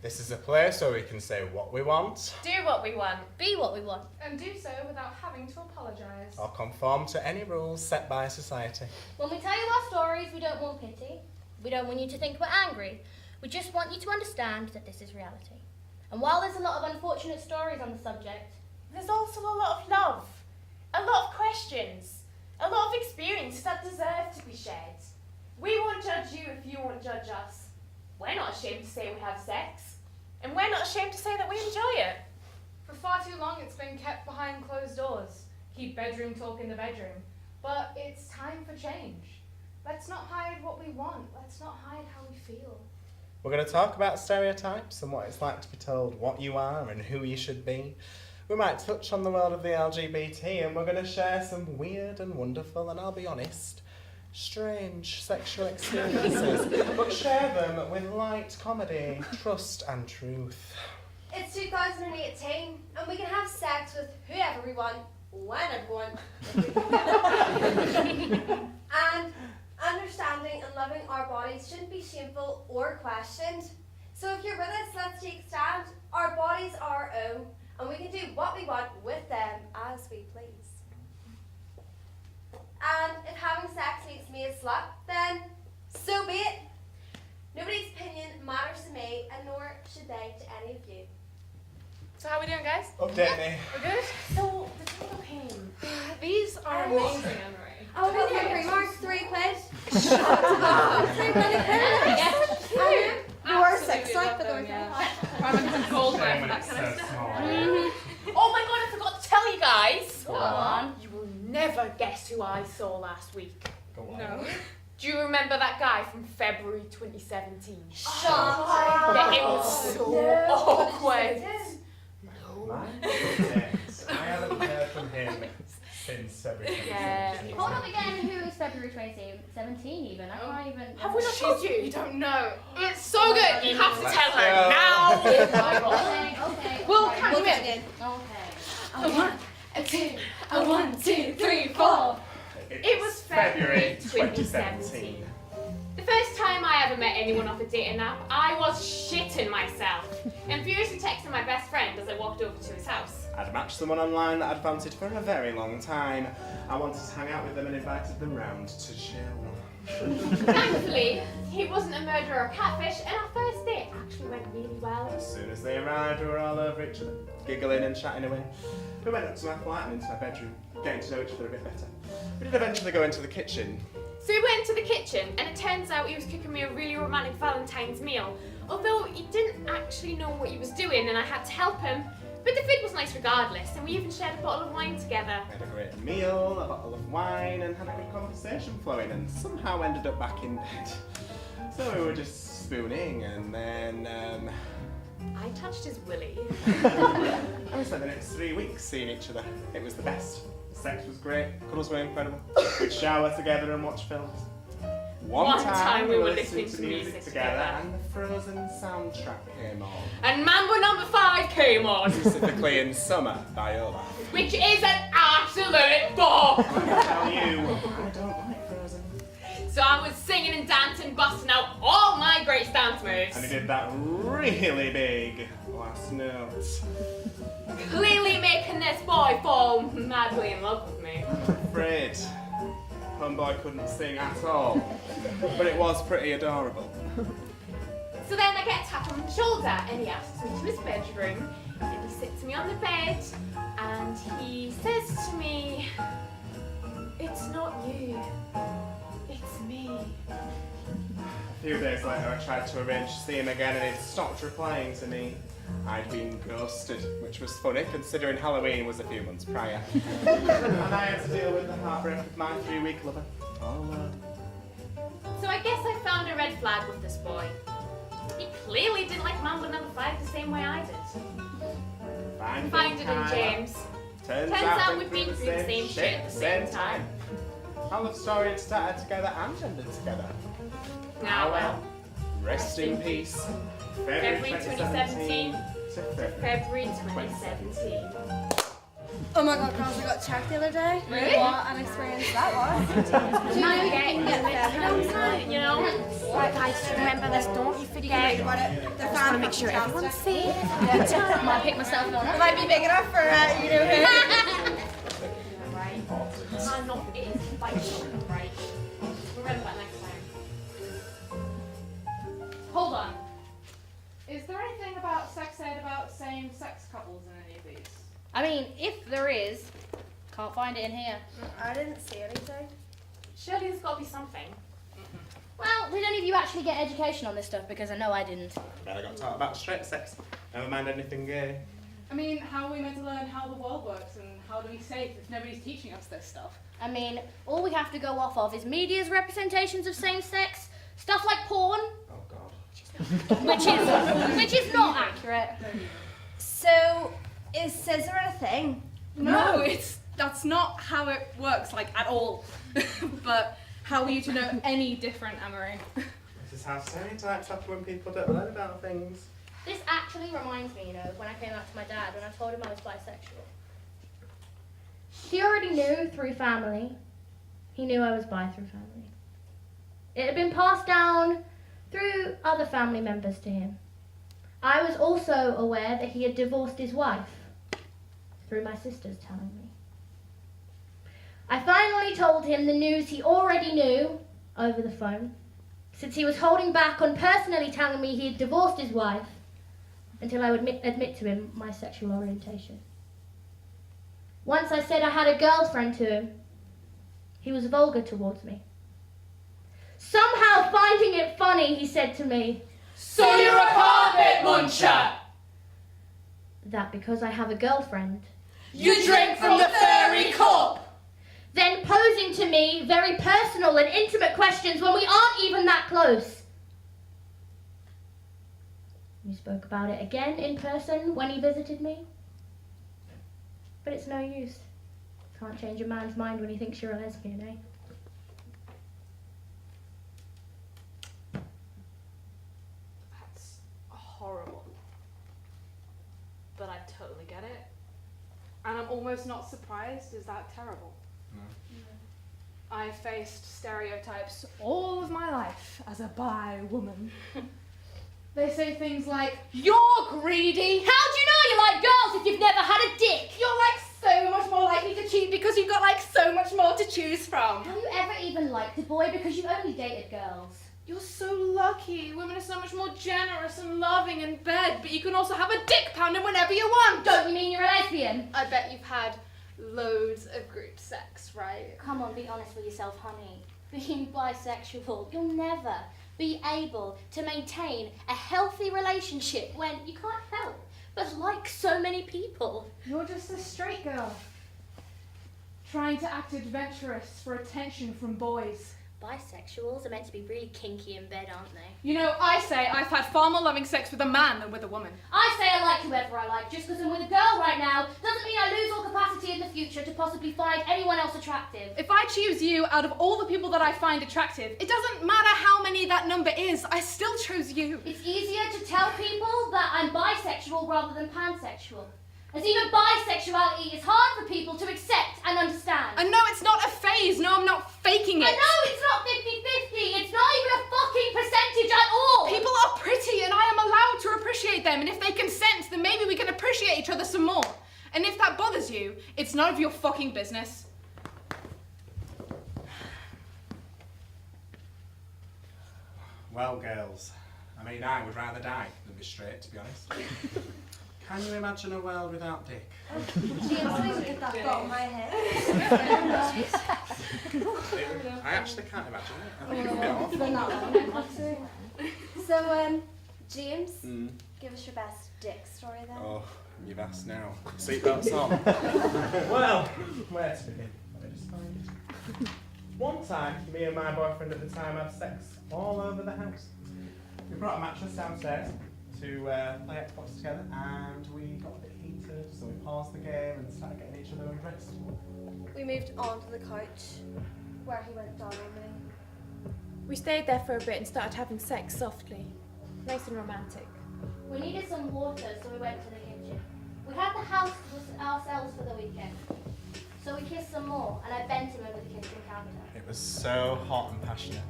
This is a place where we can say what we want, do what we want, be what we want, and do so without having to apologise. or conform to any rules set by society. When we tell you our stories, we don't want pity. We don't want you to think we're angry. We just want you to understand that this is reality. And while there's a lot of unfortunate stories on the subject, there's also a lot of love, a lot of questions, a lot of experiences that deserve to be shared. We won't judge you if you won't judge us. We're not ashamed to say we have sex. And we're not ashamed to say that we enjoy it. For far too long it's been kept behind closed doors. Keep bedroom talk in the bedroom. But it's time for change. Let's not hide what we want. Let's not hide how we feel. We're going to talk about stereotypes and what it's like to be told what you are and who you should be. We might touch on the world of the LGBT, and we're going to share some weird and wonderful, and I'll be honest, strange sexual experiences, but share them with light comedy, trust and truth. It's 2018 and we can have sex with whoever we want, whenever we want. And understanding and loving our bodies shouldn't be shameful or questioned. So if you're with us, let's take a stand. Our bodies are our own and we can do what we want with them as we please. And if having sex makes me a slut, then so be it. Nobody's opinion matters to me, and nor should they to any of you. So how are we doing, guys? Update me. We're good? So, the table came. These are amazing, Anne-Marie. Oh, we've got remarks, £3. Oh, £3 yes. You were 6 like for the gold for that kind of stuff. Oh my god, I forgot to tell you guys. Go on. You will never guess who I saw last week. Go on. No. Do you remember that guy from February 2017? Shut up. Yeah, it was so awkward. My goodness. I haven't heard from him since February. Yeah. Hold up again, who is February 2017 even? I can't even... Have we not told you? You don't know. It's so good. You have to Let's tell go. her now. Okay. We'll count you in. Okay. A 1, a 2, a 1, 2, 3, 4. It was February 2017. The first time I ever met anyone off a dating app, I was shitting myself and furiously texting my best friend as I walked over to his house. I'd matched someone online that I'd fancied for a very long time. I wanted to hang out with them and invited them round to chill. Thankfully, he wasn't a murderer or catfish, and our first date actually went really well. As soon as they arrived, we were all over each other, giggling and chatting away. We went up to my flat and into my bedroom, getting to know each other a bit better. We did eventually go into the kitchen. So we went to the kitchen, and it turns out he was cooking me a really romantic Valentine's meal, although he didn't actually know what he was doing and I had to help him. But the food was nice regardless, and we even shared a bottle of wine together. We had a great meal, a bottle of wine, and had a good conversation flowing, and somehow ended up back in bed. So we were just spooning, and then, I touched his willy. and we spent the next 3 weeks seeing each other. It was the best. The sex was great, cuddles were incredible. We'd shower together and watch films. One time we were listening to music together, and the Frozen soundtrack came on. And Mambo number 5 came on, Specifically in Summer by Olaf. which is an absolute bop. I'm gonna tell you, I don't like Frozen. So I was singing and dancing, busting out all my great stance moves. And he did that really big last note. Clearly making this boy fall madly in love with me. I'm afraid Homeboy couldn't sing at all, but it was pretty adorable. So then I get tapped on the shoulder and he asks me to his bedroom and he sits me on the bed and he says to me, "It's not you, it's me." A few days later, I tried to arrange to see him again and he'd stopped replying to me. I'd been ghosted, which was funny considering Halloween was a few months prior. And I had to deal with the heartbreak of my 3-week lover all alone. So I guess I found a red flag with this boy. He clearly didn't like Mambo No. 5 the same way I did. Find it in James. Turns out we've been through the same shit at the same time. Our love story had started together and ended together. Now well. Rest in peace. February 2017 to February 2017. Oh my god, girls, I got checked the other day. Really? What an experience that was. You know? Right, guys, remember this, don't you forget. What it, the I want to make sure everyone's safe. I might pick myself one It up. might be big enough for, you know who. I'm not it is vital, right? Remember that next time. Hold on. Is there anything about sex ed about same-sex couples in any of these? I mean, if there is, can't find it in here. I didn't see anything. Surely there's got to be something. Well, did any of you actually get education on this stuff? Because I know I didn't. But I got taught about straight sex. Never mind anything gay. I mean, how are we meant to learn how the world works and how to be safe if nobody's teaching us this stuff? I mean, all we have to go off of is media's representations of same-sex, stuff like porn, Oh god. which is not accurate. So, is scissor a thing? No, that's not how it works, like, at all. But how are you to know any different, Amory? This is how stereotypes happen when people don't learn about things. This actually reminds me, of when I came out to my dad when I told him I was bisexual. He already knew through family. He knew I was bi through family. It had been passed down through other family members to him. I was also aware that he had divorced his wife through my sisters telling me. I finally told him the news he already knew over the phone, since he was holding back on personally telling me he had divorced his wife until I would admit to him my sexual orientation. Once I said I had a girlfriend to him, he was vulgar towards me. Somehow finding it funny, he said to me, So you're a carpet muncher! that because I have a girlfriend, You drink from the fairy cup! then posing to me very personal and intimate questions when we aren't even that close. We spoke about it again in person when he visited me. But it's no use. Can't change a man's mind when he thinks you're a lesbian, eh? That's horrible. But I totally get it. And I'm almost not surprised. Is that terrible? No. I faced stereotypes all of my life as a bi woman. They say things like, "You're greedy! How do you know you like girls if you've never had a dick? You're like so much more likely to cheat because you've got like so much more to choose from. Have you ever even liked a boy because you've only dated girls? You're so lucky. Women are so much more generous and loving in bed, but you can also have a dick pounding whenever you want." Don't you mean you're a lesbian? I bet you've had loads of group sex, right? Come on, be honest with yourself, honey. Being bisexual, you'll never be able to maintain a healthy relationship when you can't help but like so many people. You're just a straight girl, trying to act adventurous for attention from boys. Bisexuals are meant to be really kinky in bed, aren't they? You know, I say I've had far more loving sex with a man than with a woman. I say I like whoever I like. Just because I'm with a girl right now doesn't mean I lose all capacity in the future to possibly find anyone else attractive. If I choose you out of all the people that I find attractive, it doesn't matter how many that number is, I still chose you. It's easier to tell people that I'm bisexual rather than pansexual. As even bisexuality is hard for people to accept and understand. And no, it's not a phase. No, I'm not faking it. I know it's not 50-50. It's not even a fucking percentage at all. People other some more. And if that bothers you, it's none of your fucking business. Well, girls, I mean, I would rather die than be straight, to be honest. Can you imagine a world without Dick? James, I didn't get that thought in my head. I actually can't imagine it. I think it's a bit awful. So, James, give us your best Dick story then. Oh, you've asked now. Seatbelts on. Well, where to begin? Let me just find it. One time, me and my boyfriend at the time had sex all over the house. We brought a mattress downstairs to play Xbox together, and we got a bit heated, so we paused the game and started getting each other undressed. We moved onto the couch where he went down on me. We stayed there for a bit and started having sex softly. Nice and romantic. We needed some water, so we went to the kitchen. We had the house to ourselves for the weekend. So we kissed some more, and I bent him over the kitchen counter. It was so hot and passionate.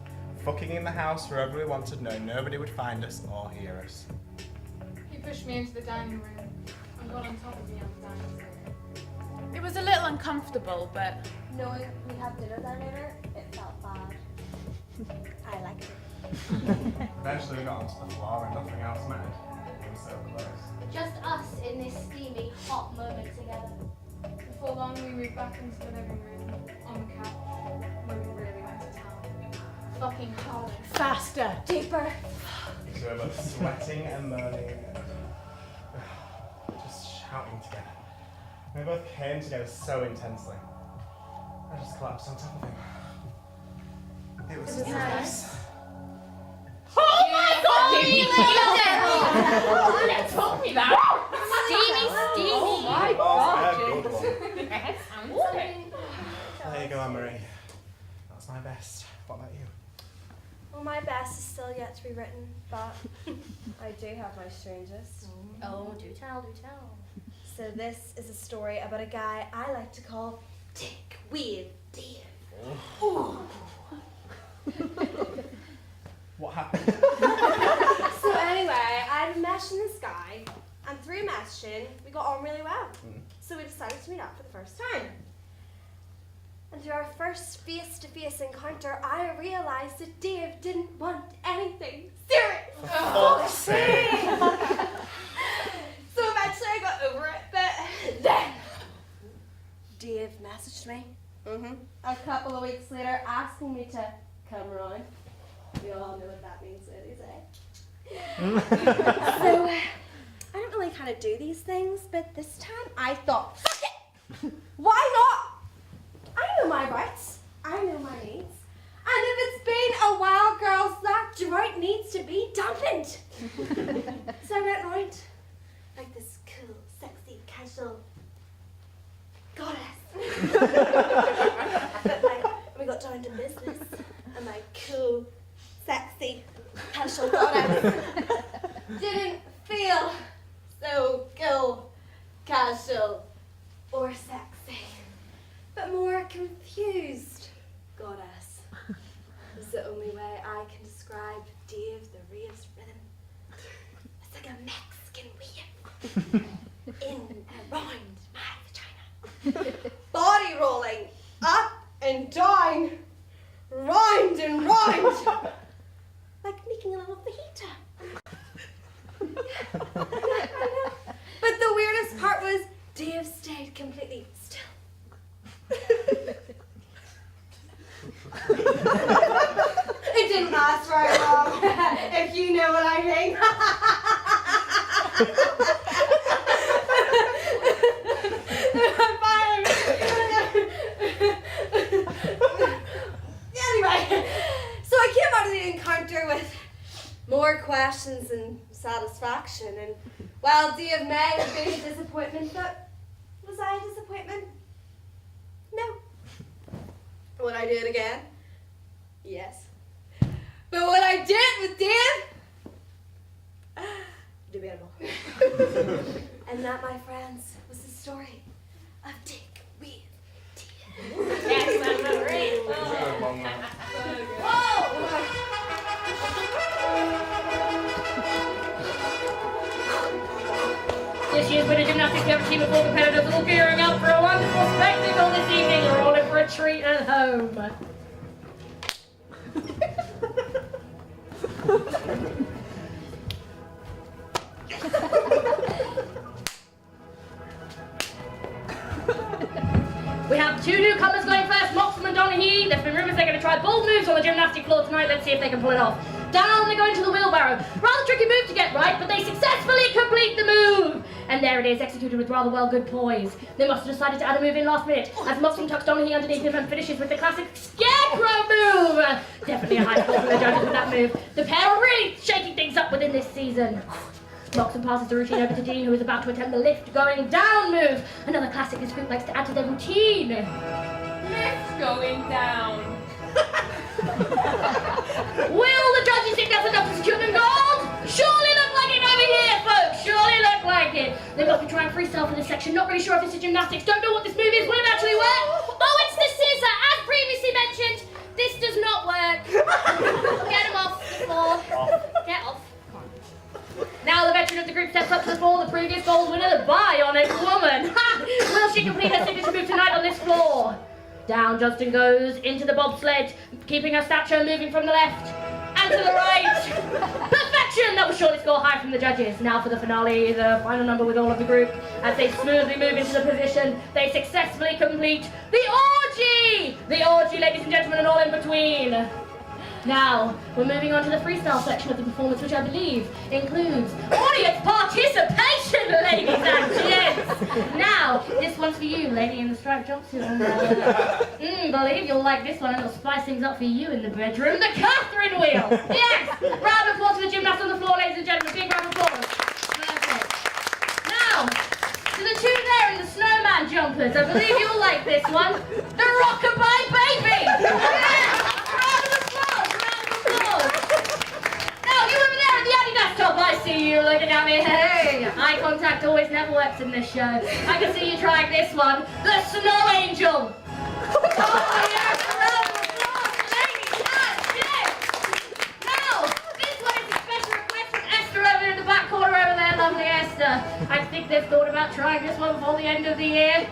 Fucking in the house wherever we wanted, knowing nobody would find us or hear us. He pushed me into the dining room and got on top of me on the dining table. It was a little uncomfortable, but Knowing we had dinner there later, it felt bad. I liked it. Eventually we got onto the floor and nothing else mattered. We were so close. Just us in this steamy, hot moment together. Before long, we moved back into the living room on the couch where we really went to town. Fucking harder. faster. Deeper. So we were both sweating and moaning and just shouting together. We both came together so intensely. I just collapsed on top of him. It was nice. Oh my god! You never told me that! Steamy. Oh my Good god! one. That sounds good. There you go, Anne-Marie. That's my best. What about you? Well, my best is still yet to be written, but I do have my strangest. Oh, do tell, do tell. So this is a story about a guy I like to call Dick Weird Dave. What happened? So anyway, I'd meshing this guy, and through meshing, we got on really well. So we decided to meet up for the first time. And through our first face-to-face encounter, I realised that Dave didn't want anything serious. For fuck's sake! So eventually I got over it, but then Dave messaged me. A couple of weeks later, asking me to come around. We all know what that means, ladies, eh? So I don't really kind of do these things, but this time I thought, fuck it! Why not? I know my rights. I know my needs. And if it's been a while, girls, that drought needs to be dampened. So I went round like this cool, sexy, casual goddess. But like, we got down to business, and my cool, sexy, casual goddess didn't feel so cool, casual, or sexy, but more confused goddess. It's the only way I can describe Dave the Rave's rhythm. It's like a Mexican wave in and around my vagina. Body rolling up and down, round and round, like making a little fajita. I know. But the weirdest part was Dave stayed completely still. It didn't last very long, if you know what I mean. Anyway, so I came out of the encounter with more questions than satisfaction, and while Dave may have been a disappointment, but was I a disappointment? No. Would I do it again? Yes. But what I did with Dave? Debatable. And that, my friends, was the story of Dick with Dave. Excellent, great. Just Cheers, winner gymnastics, the other team of 4 competitors all gearing up for a wonderful spectacle this evening. You're all in for a treat at home. We have 2 newcomers going first, Moxham and Donaghy. There's been rumours they're going to try bold moves on the gymnastic floor tonight. Let's see if they can pull it off. Down they go into the wheelbarrow. Rather tricky move to get right, but they successfully complete the move. And there it is, executed with rather well good poise. They must have decided to add a move in last minute, as Moxham tucks Donaghy underneath him and finishes with the classic scarecrow move. Definitely a high score from the judges with that move. The pair are really shaking things up within this season. Moxham passes the routine over to Dean, who is about to attempt the lift going down move. Another classic this group likes to add to their routine. Lift going down. Will the judges think that's enough to secure them gold? Surely look like it over here, folks. Surely look like it. They must be trying freestyle for this section. Not really sure if this is gymnastics. Don't know what this move is. Will it actually work? Oh, it's the scissor. As previously mentioned, this does not work. Get him off the floor. Get off. Now the veteran of the group steps up to the floor, the previous gold winner, the bionic woman. Will she complete her signature move tonight on this floor? Down Johnston goes into the bobsled, keeping her stature moving from the left and to the right. Perfection! That will surely score high from the judges. Now for the finale, the final number with all of the group. As they smoothly move into the position, they successfully complete the orgy! The orgy, ladies and gentlemen, and all in between. Now, we're moving on to the freestyle section of the performance, which I believe includes audience participation, ladies and gents. Now, this one's for you, lady in the striped jumpsuit on there. Believe you'll like this one, and it'll spice things up for you in the bedroom. The Catherine wheel. Yes. Round of applause to the gymnast on the floor, ladies and gentlemen. Big round of applause. Perfect. Now, to the 2 there in the snowman jumpers. I believe you'll like this one. The Rockabye Baby. Yeah. Now, you over there in the Adidas top, I see you looking at me. Hey, eye contact always never works in this show. I can see you trying this one, the Snow Angel. Oh, yes, round of applause, ladies and gents. Now, this one is a special request from Esther over in the back corner over there, lovely Esther. I think they've thought about trying this one before the end of the year.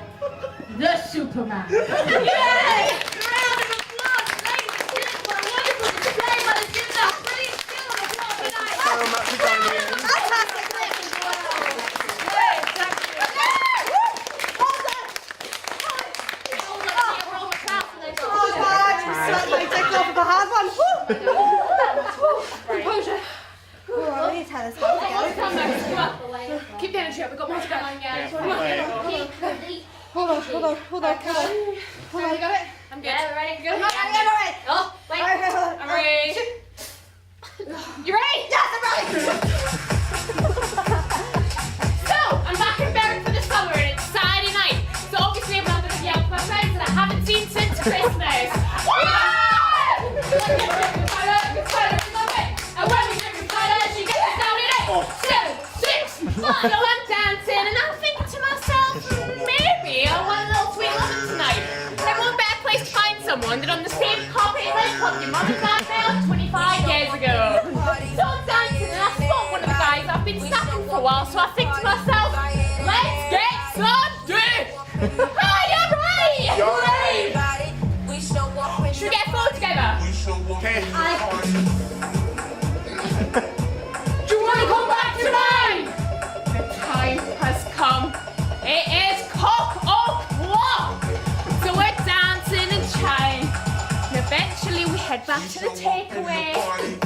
The Superman. Yay! Round of applause, ladies and gents, for a wonderful display by the gymnast. Brilliant skill on the floor tonight. So much for joining in. Composure. Alright, we need to have this one together. Keep the energy up, we've got more to go. Hold on. You got it? I'm good. Yeah, ready? You good? I'm ready. Oh, wait. Alright. I'm ready. You ready? Yes, I'm ready. So, I'm back in Berwick for the summer and it's Saturday night. So obviously I'm not going to be out with my friends that I haven't seen since Christmas. And when we drink Tyler, she gets us down in 8, 7, 6, 5. So I'm dancing and I'm thinking to myself, maybe I want a little sweet loving tonight. And what better place to find someone than on the same carpet and red club your mum and dad failed 25 years ago. So I'm dancing and I spot one of the guys I've been snapping for a while, so I think to myself, let's get some dick! Hi, you're right! You're right. Should we get a photo together? Okay. Do you want to come back tonight? The time has come. It is cock o'clock. So we're dancing and chatting. And eventually we head back to the takeaway.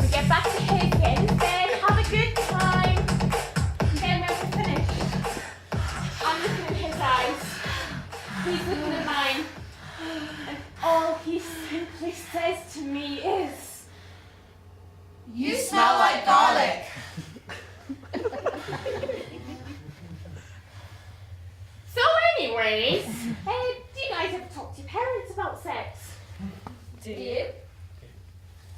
We get back to his, get in bed, have a good time. And then when we're finished, I'm looking in his eyes. He's looking at mine. And all he simply says to me is, You smell like garlic. So anyways, do you guys ever talk to your parents about sex? Do you?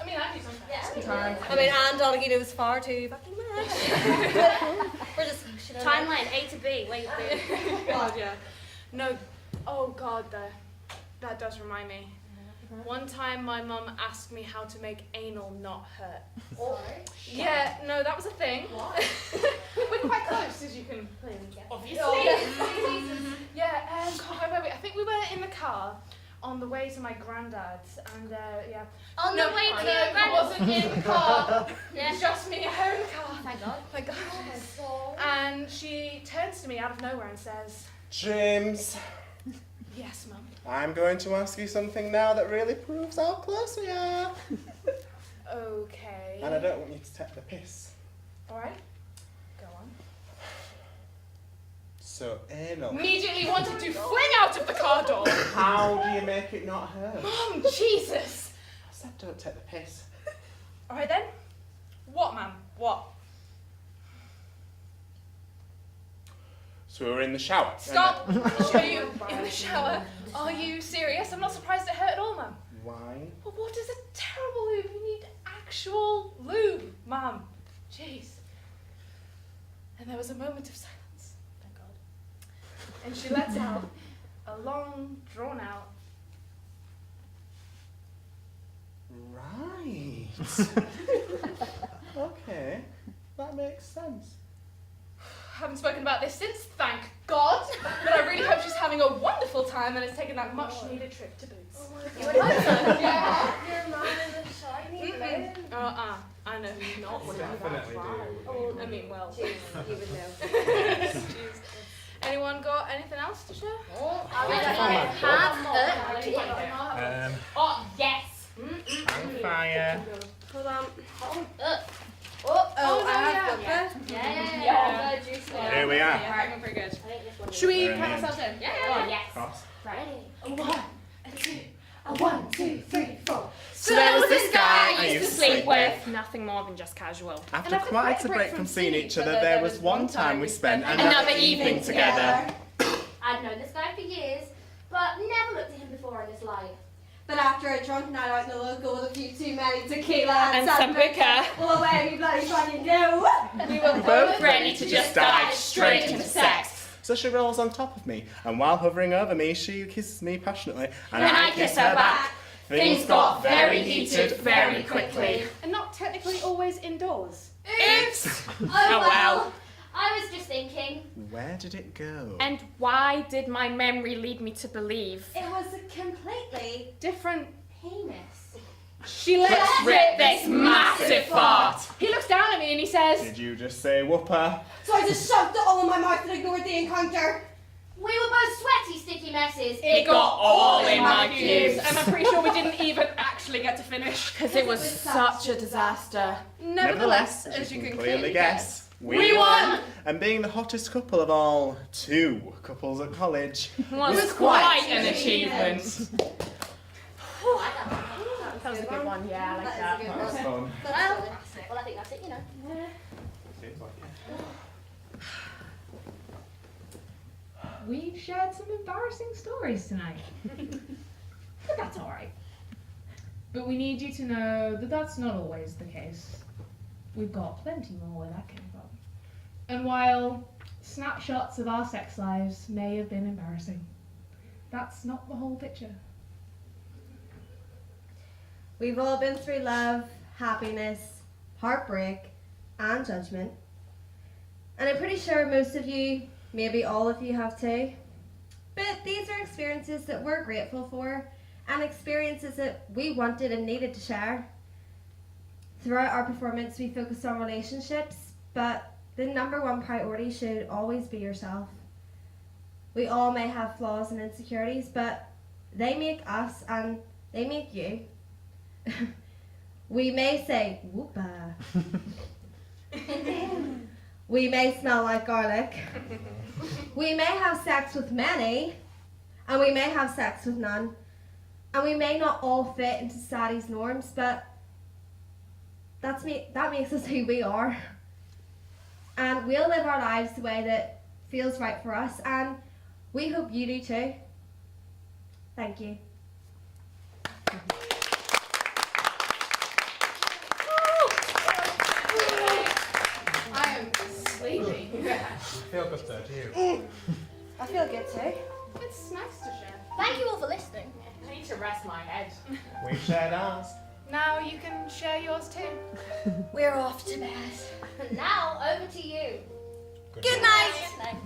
I mean, I do sometimes. Time. I mean, Anne Donaghy knows far too fucking much. We're just Timeline A to B. Wait, God, yeah. No, oh God, that does remind me. One time my mum asked me how to make anal not hurt. Yeah, no, that was a thing. We're quite close, as you can clearly guess. obviously. Yeah, wait. I think we were in the car on the way to my granddad's, and yeah. On the way to your I granddad's. wasn't in the car. Yeah. It's just me, her in the car. Thank God. Thank God. And she turns to me out of nowhere and says, James, "Yes, Mum." I'm going to ask you something now that really proves how close we are. Okay. And I don't want you to take the piss. All right. Go on. So anal. Immediately wanted to fling out of the car door. How do you make it not hurt? Mum, Jesus. I said don't take the piss. All right then. What, ma'am? What? So we were in the shower. Stop. Show you in the shower. Are you serious? I'm not surprised it hurt at all, ma'am. Why? Well, what is a terrible lube? You need actual lube, ma'am. Jeez. And there was a moment of silence. Thank God. And she lets out a long, drawn-out. Right. Okay, that makes sense. Haven't spoken about this since, thank God. But I really hope she's having a wonderful time and has taken that much-needed trip to Boots. You would hope so. Yeah. Your mum is a shiny balloon. I know who's not one of Definitely do. Oh, I mean, well. Jeez, you would know. Jeez. Anyone got anything else to share? Oh, Oh, yes. Hang fire. Hold on. Oh, I have yeah. got Yeah. Here we are. Alright, pretty good. I think this one. Should we Very count neat. ourselves in? Yeah. Oh, yes. Cross. Ready? A 1, a 2, a 1, 2, 3, 4. So there was this guy I I used to sleep with. Nothing more than just casual. After quite a break from seeing each other, there was one time we spent Another evening together. I'd known this guy for years, but never looked at him before in this light. But after a drunk night out in the local with a few too many tequila And some sambuca, buka. well, where you bloody fucking go? We were both ready to just dive straight into sex. So she rolls on top of me, and while hovering over me, she kisses me passionately, and Then I kiss her back. Things got very heated very quickly. And not technically always indoors. Oops! Oh well. I was just thinking. Where did it go? And why did my memory lead me to believe? It was a completely Different. penis. She lets Let's rip this massive fart. He looks down at me and he says, Did you just say whooper? So I just shoved it all in my mouth and ignored the encounter. We were both sweaty, sticky messes. It got all in my pubes. and I'm pretty sure we didn't even actually get to finish. Because it was such a disaster. Nevertheless, as you can clearly guess, We won! And being the hottest couple of all 2 couples at college Was quite an achievement. That was a good one, yeah, I like That is a That good was one. fun. Well, I think that's it, you know. Seems like it. We've shared some embarrassing stories tonight. But that's alright. But we need you to know that that's not always the case. We've got plenty more where that came from. And while snapshots of our sex lives may have been embarrassing, that's not the whole picture. We've all been through love, happiness, heartbreak, and judgment. And I'm pretty sure most of you, maybe all of you have too. But these are experiences that we're grateful for, and experiences that we wanted and needed to share. Throughout our performance, we focused on relationships, but the number one priority should always be yourself. We all may have flaws and insecurities, but they make us and they make you. We may say, whoopa. We may smell like garlic. We may have sex with many, and we may have sex with none. And we may not all fit into society's norms, but that makes us who we are. And we'll live our lives the way that feels right for us, and we hope you do too. Thank you. I am sleepy. Feel good though, do you? I feel good too. It's nice to share. Thank you all for listening. I need to rest my head. We shared ours. Now you can share yours too. We're off to bed. Now, over to you. Good night. Good night.